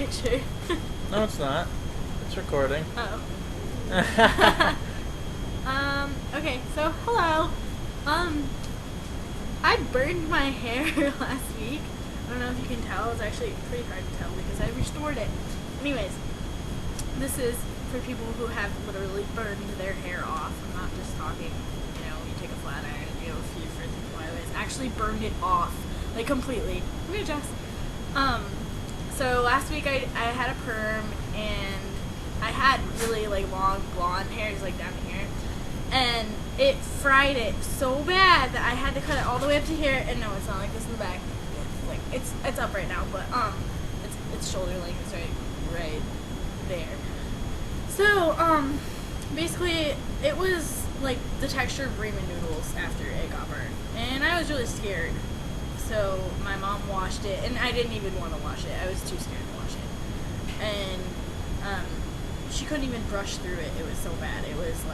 picture. No, it's not. It's recording. Oh. Okay, so hello. I burned my hair last week. I don't know if you can tell. It's actually pretty hard to tell because I restored it. Anyways, this is for people who have literally burned their hair off. I'm not just talking, you take a flat iron and you have a few frizzy flyaways. Actually burned it off, like completely. Let me adjust. So last week I had a perm and I had really like long blonde hair, just like down here, and it fried it so bad that I had to cut it all the way up to here. And no, it's not like this in the back. It's like it's up right now, but it's shoulder length. It's right there. So basically it was like the texture of ramen noodles after it got burned, and I was really scared. So my mom washed it, and I didn't even want to wash it. I was too scared to wash it, and she couldn't even brush through it. It was so bad. It was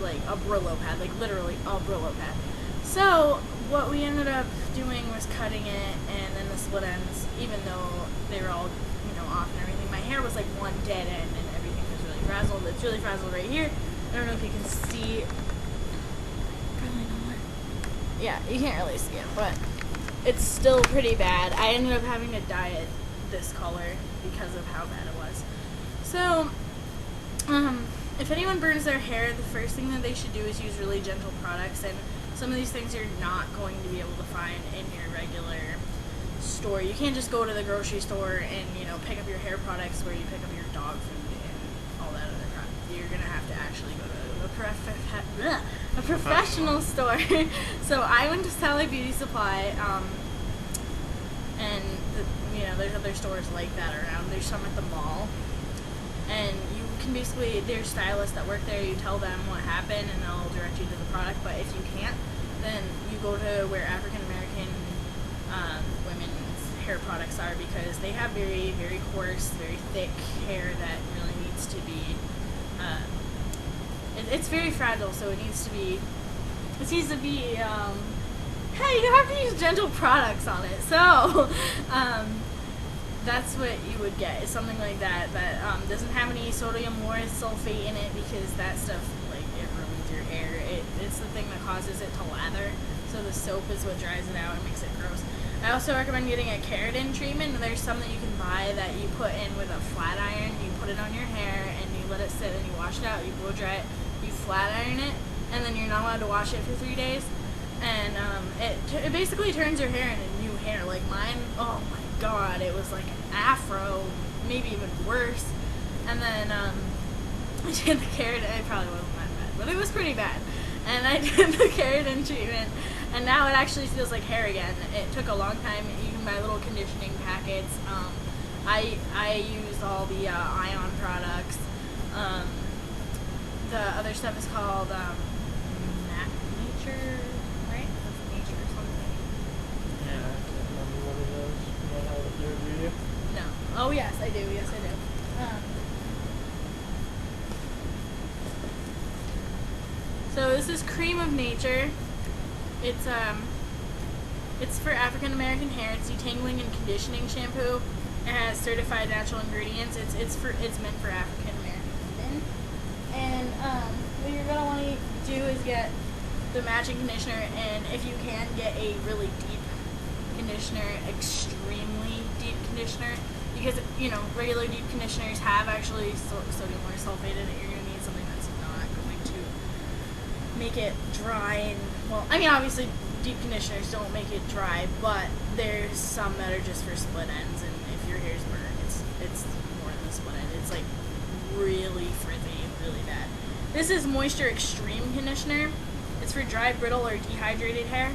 like a Brillo pad, like literally a Brillo pad. So what we ended up doing was cutting it, and then the split ends, even though they were all off and everything, my hair was like one dead end, and everything was really frazzled. It's really frazzled right here. I don't know if you can see. Probably not. Yeah, you can't really see it, but it's still pretty bad. I ended up having to dye it this color because of how bad it was. So, if anyone burns their hair, the first thing that they should do is use really gentle products, and some of these things you're not going to be able to find in your regular store. You can't just go to the grocery store and pick up your hair products where you pick up your dog food and all that other crap. You're gonna have to actually go to a professional store. So I went to Sally Beauty Supply, and there's other stores like that around. There's some at the mall, and you can basically, there's stylists that work there. You tell them what happened, and they'll direct you to the product. But if you can't, then you go to where African American women's hair products are, because they have very, very coarse, very thick hair that really needs to be. It's very fragile, so it needs to be. Hey, you have to use gentle products on it. So, that's what you would get, is something like that doesn't have any sodium lauryl sulfate in it, because that stuff, like, it ruins your hair. It's the thing that causes it to lather. So the soap is what dries it out and makes it gross. I also recommend getting a keratin treatment. There's some that you can buy that you put in with a flat iron. You put it on your hair and you let it sit, and you wash it out, you blow dry it, you flat iron it, and then you're not allowed to wash it for 3 days. And it basically turns your hair into new hair. Like mine, oh my god, it was like an afro, maybe even worse. And then I did the keratin. It probably wasn't that bad, but it was pretty bad. And I did the keratin treatment, and now it actually feels like hair again. It took a long time. You can buy little conditioning packets. I used all the ion products. The other stuff is called Nature, right? That's Nature or something. Yeah, I can't remember what it is. You don't have it here, do you? No. Oh yes, I do. Yes, I do. So this is Creme of Nature. It's for African American hair. It's De-tangling and Conditioning Shampoo. It has certified natural ingredients. It's meant for African American skin. And what you're gonna want to do is get the matching conditioner, and if you can, get a really deep conditioner, extremely deep conditioner, because regular deep conditioners have actually sodium lauryl sulfate in it. You're gonna need something that's not going to make it dry. And well, I mean, obviously deep conditioners don't make it dry, but there's some that are just for split ends, and if your hair's burned, it's more than the split end. It's like really frizzy and really bad. This is Moisture Extreme Conditioner. It's for dry, brittle, or dehydrated hair.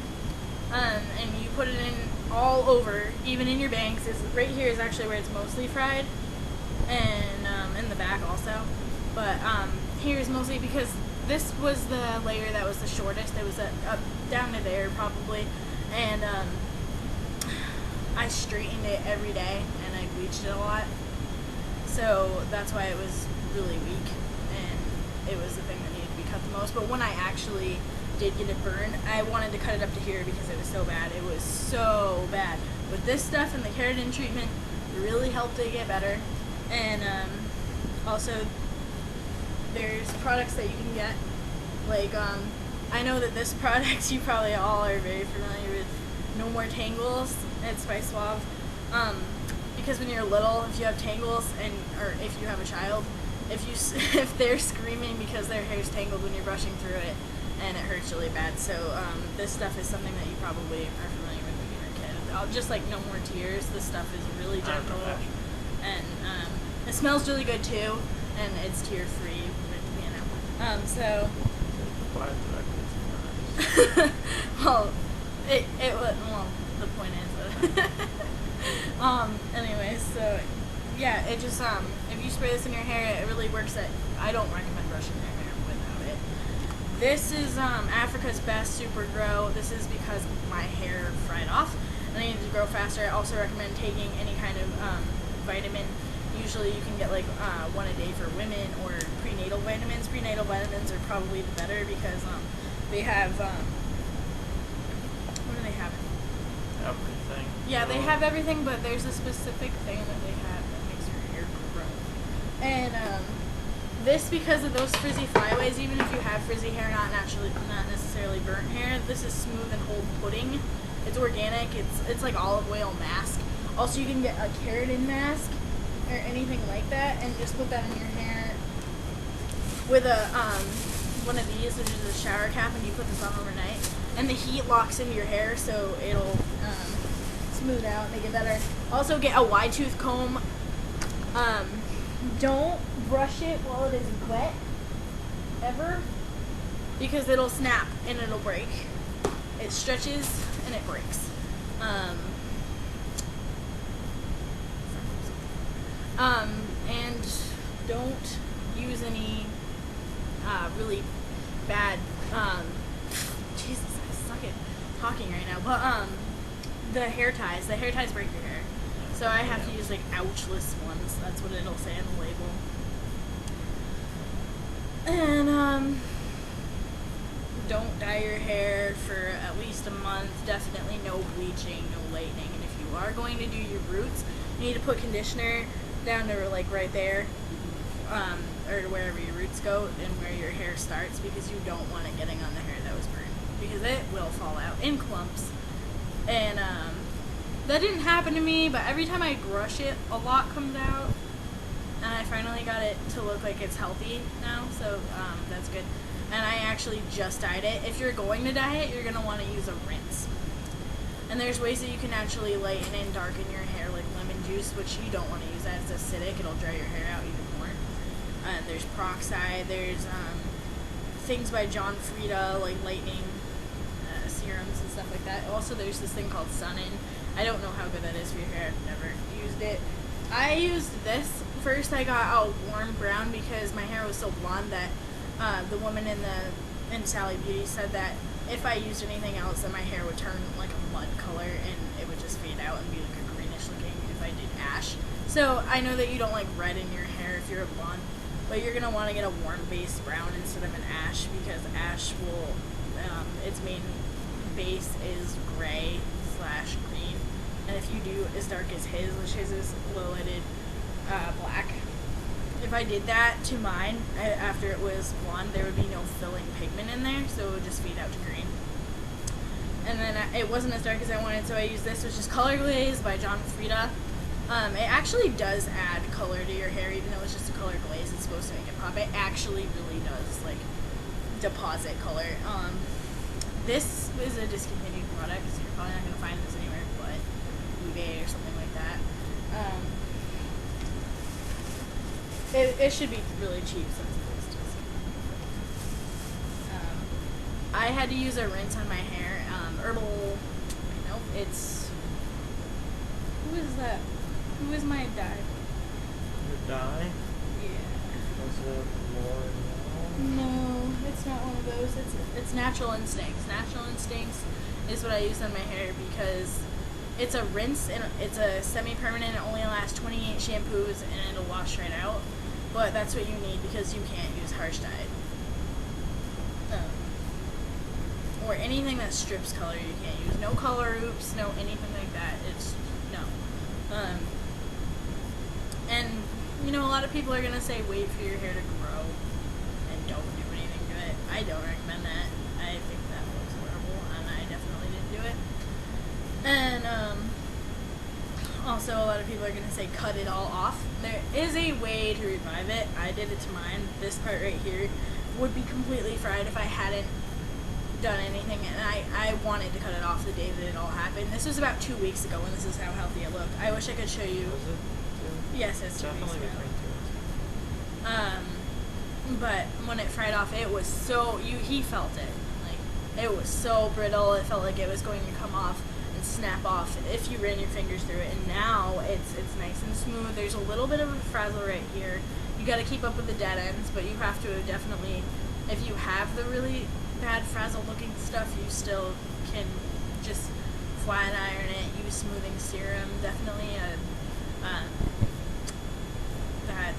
And you put it in all over, even in your bangs. Right here is actually where it's mostly fried, and in the back also. But here is mostly because this was the layer that was the shortest. It was up down to there probably, and I straightened it every day and I bleached it a lot. So that's why it was really weak, and it was the thing that needed to be cut the most. But when I actually did get it burned, I wanted to cut it up to here because it was so bad. It was so bad. But this stuff and the keratin treatment really helped it get better. And also, there's products that you can get, like, I know that this product you probably all are very familiar with, No More Tangles. It's by Suave. Because when you're little, if you have tangles, or if you have a child, if they're screaming because their hair's tangled when you're brushing through it, and it hurts really bad. So this stuff is something that you probably are familiar with when you're a kid. Just like No More Tears, this stuff is really gentle, and it smells really good too, and it's tear-free, you know. So. Well, well, the point is anyways, so yeah, it just if you spray this in your hair, it really works. I don't recommend brushing your hair without it. This is Africa's Best Super Grow. This is because my hair fried off and I needed to grow faster. I also recommend taking any kind of vitamin. Usually you can get like one a day for women, or prenatal vitamins. Prenatal vitamins are probably the better because they have what do they have? Everything. Yeah, they have everything, but there's a specific thing that they have that makes your hair grow. And this, because of those frizzy flyaways, even if you have frizzy hair, not necessarily burnt hair, this is smooth and whole pudding. It's organic. It's like olive oil mask. Also, you can get a keratin mask or anything like that, and just put that in your hair with a one of these, which is a shower cap, and you put this on overnight, and the heat locks into your hair, so it'll smooth out, make it better. Also, get a wide tooth comb. Don't brush it while it is wet, ever, because it'll snap and it'll break. It stretches and it breaks. And don't use any really bad, Jesus, I suck at talking right now, but the hair ties break your hair. So I have to use like ouchless ones. That's what it'll say on the label. And don't dye your hair for at least a month. Definitely no bleaching, no lightening. And if you are going to do your roots, you need to put conditioner down to like right there, or to wherever your roots go and where your hair starts, because you don't want it getting on the hair that was burned, because it will fall out in clumps. And that didn't happen to me, but every time I brush it, a lot comes out, and I finally got it to look like it's healthy now, so that's good. And I actually just dyed it. If you're going to dye it, you're going to want to use a rinse. And there's ways that you can actually lighten and darken your hair, like lemon juice, which you don't want to use. That it's acidic. It'll dry your hair out even more. There's peroxide. There's things by John Frieda, like lightening serums and stuff like that. Also, there's this thing called Sun-In. I don't know how good that is for your hair. I've never used it. I used this. First, I got a warm brown because my hair was so blonde that the woman in Sally Beauty said that if I used anything else, then my hair would turn like a mud color and it would just fade out and be like a greenish looking if I did ash. So I know that you don't like red in your hair if you're a blonde, but you're gonna want to get a warm base brown instead of an ash, because ash will its main base is gray / green, and if you do as dark as his, which his is low-lighted black. If I did that to mine after it was blonde, there would be no filling pigment in there, so it would just fade out to green. And then it wasn't as dark as I wanted, so I used this, which is Color Glaze by John Frieda. It actually does add color to your hair, even though it's just a color glaze. It's supposed to make it pop. It actually really does, like, deposit color. This is a discontinued product, so you're probably not going to find this anywhere but eBay or something like that. It should be really cheap since it is just. I had to use a rinse on my hair. Herbal. Nope, it's. Who is that? Who is my dye? Your dye? Yeah. Was it L'Oreal? No, it's not one of those. It's Natural Instincts. Natural Instincts is what I use on my hair because it's a rinse and it's a semi-permanent. It only lasts 28 shampoos and it'll wash right out. But that's what you need because you can't use harsh dye. Or anything that strips color you can't use. No color oops, no anything like that. It's no. of people are gonna say wait for your hair to grow and don't do anything to it. I don't recommend that. I think that looks horrible, and I definitely didn't do it. And also, a lot of people are gonna say cut it all off. There is a way to revive it. I did it to mine. This part right here would be completely fried if I hadn't done anything, and I wanted to cut it off the day that it all happened. This was about 2 weeks ago, and this is how healthy it looked. I wish I could show you. Was it? Yes, it's 2 weeks Definitely ago. between 2 But when it fried off, it was so he felt it. Like, it was so brittle. It felt like it was going to come off and snap off if you ran your fingers through it. And now it's nice and smooth. There's a little bit of a frazzle right here. You got to keep up with the dead ends, but you have to definitely, if you have the really bad frazzle looking stuff, you still can just flat iron it. Use smoothing serum. Definitely that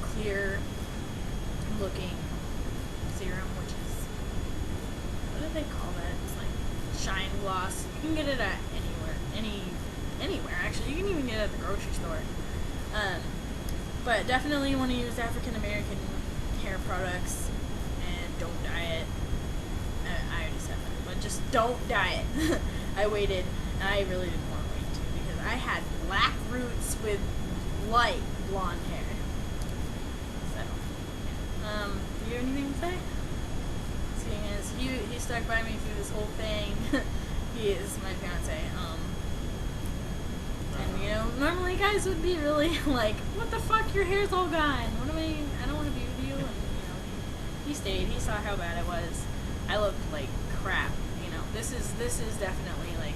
clear looking serum, which is, what do they call that? It's like shine gloss. You can get it at anywhere actually. You can even get it at the grocery store. But definitely you want to use African American hair products, and don't dye it. I already said that, but just don't dye it. I waited, and I really didn't want to wait to, because I had black roots with light blonde hair. So, do you have anything to say? Seeing as he stuck by me through this whole thing. He is my fiance. And you know, normally guys would be really like, "What the fuck? Your hair's all gone. What am I don't want to be with you." And you know, he stayed. He saw how bad it was. I looked like crap. You know, this is definitely like,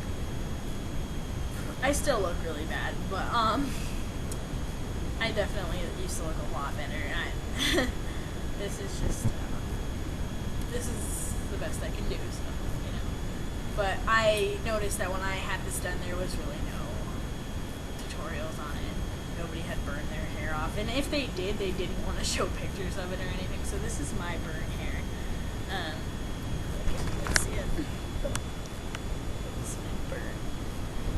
I still look really bad, but I definitely used to look a lot better. This is just this is the best I can do. So, you know, but I noticed that when I had this done, there was really no tutorials on it. Nobody had burned their hair off, and if they did, they didn't want to show pictures of it or anything. So this is my burnt hair. Let's see it. It's my burnt,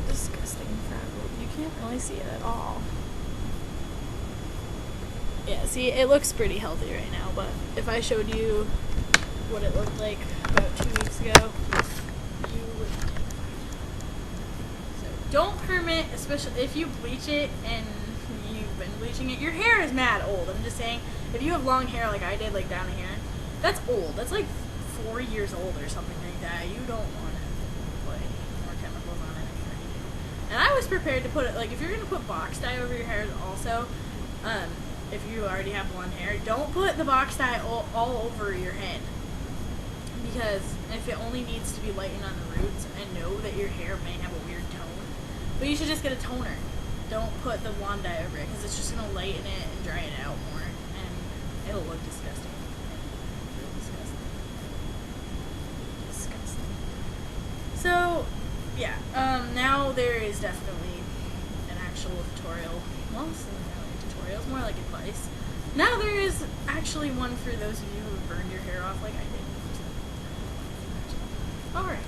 disgusting frazzled. You can't really see it at all. Yeah, see, it looks pretty healthy right now, but if I showed you what it looked like about 2 weeks ago, you would be terrified. So don't permit, especially if you bleach it and you've been bleaching it, your hair is mad old. I'm just saying, if you have long hair like I did, like down here, that's old. That's like 4 years old or something like that. You don't want to put any more chemicals on it before you do. And I was prepared to put it, like, if you're going to put box dye over your hair also, if you already have blonde hair, don't put the box dye all over your head. Because if it only needs to be lightened on the roots, I know that your hair may have a weird tone, but you should just get a toner. Don't put the blonde dye over it, because it's just going to lighten it and dry it out more, and it'll look disgusting. Real disgusting. Disgusting. So, yeah, now there is definitely an actual tutorial. Well, this isn't really a tutorial, it's more like advice. Now there is actually one for those of you who have burned your hair off like I did. Alright.